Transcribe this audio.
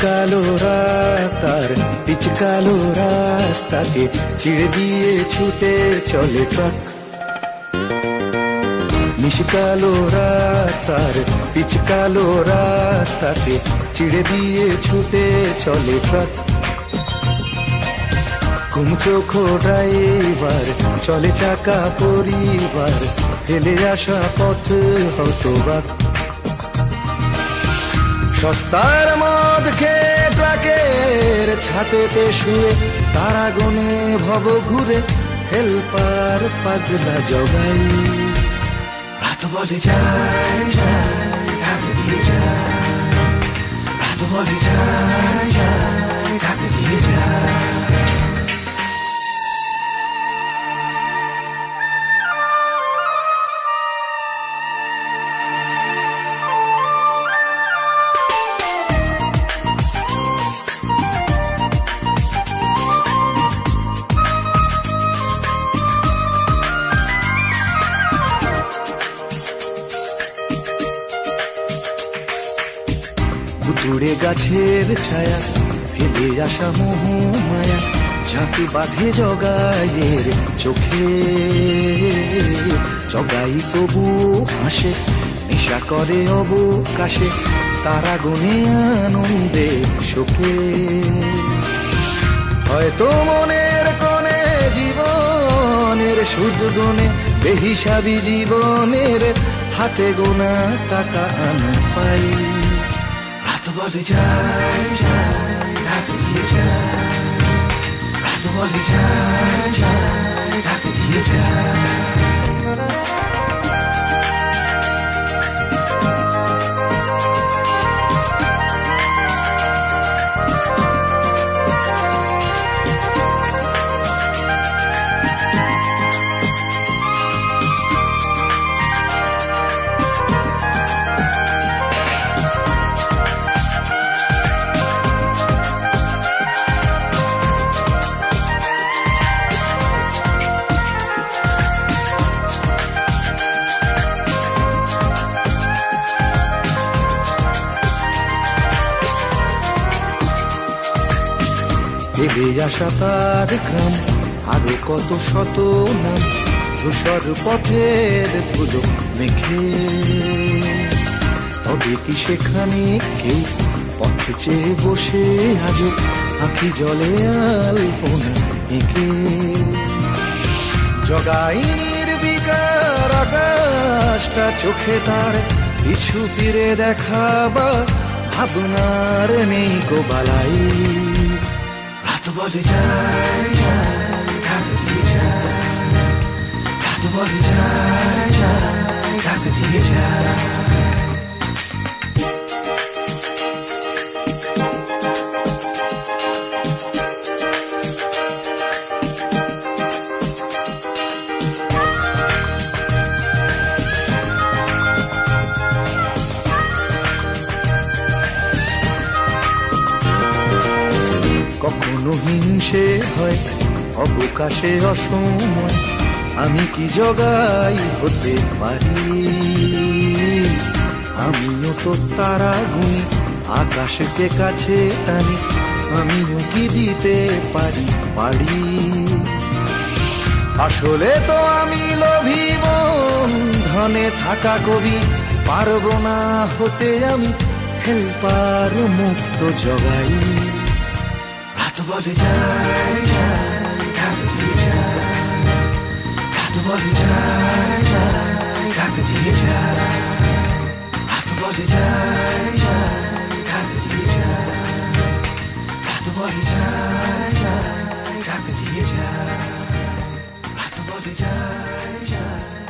কালো রাত আর পিচ কালো রাস্তাকে চিড়ে দিয়ে ছুটে চলে ট্রাক। নিশি কালো রাত আর পিচ কালো রাস্তাকে চিড়ে দিয়ে ছুটে চলে ট্রাক। ঘুম চোখো ড্রাইভার চলে চাকা পরিবার, ফেলে আসা পথ হতবাক। সস্তার মদ খেয়ে ট্রাকের ছাতেতে শুয়ে তারা গুনে ভব ঘুরে হেলপার পাগলা জগাই। রাত বলে যায় যায় ঢাক দিয়ে যায়, রাত বলে যায় যায় ঢাক দিয়ে যায়। ভুতুড়ে গাছের ছায়া ফেলে আসা মোহ মায়া, ঝাঁকি বাঁধে জগাইয়ের চোখে। জগাই তবু হাসে, নেশা করে অবকাশে, তারা গুনে আনন্দে সুখে। হয়তো মনের কোণে জীবনের সুদ গুনে বেহিসাবি জীবনের হাতে গোনা টাকা আনা পাই। রাত বলে যায় যায় ঢাক দিয়ে যায়, রাত বলে যায় যায় ঢাক দিয়ে যায়। ভেবে আসা তার গ্রাম, আরো কত শত নাম, ধূসর পথের ধুলো মেঘে। তবে কি সেখানে কেউ পথ চেয়ে বসে আজও আঁখি জলে আলপনা এঁকে। জগাই নির্বিকার আকাশটা চোখে তার পিছু ফিরে দেখাবার ভাবনার নেই গো বালাই। রাত বলে যায় যায় ঢাক দিয়ে যায়, রাত বলে যায় যায় ঢাক দিয়ে যায়। কখনো হিংসে হয় অবকাশে অসময়, আমি কি জগাই হতে পারি? আমিও তো তারা গুনি আকাশকে কাছে টানি, আমিও কি দিতে পারি পারি? আসলে তো আমি লোভী মন ধনে থাকা কবি, পারবো না হতে আমি হেলপার মুক্ত জগাই। রাত বলে যায় যায় ঢাক দিয়ে যায়, রাত বলে যায় যায় ঢাক দিয়ে যায়, রাত বলে যায় যায় ঢাক দিয়ে যায়, রাত বলে যায় যায় ঢাক দিয়ে যায়, রাত বলে যায় যায়।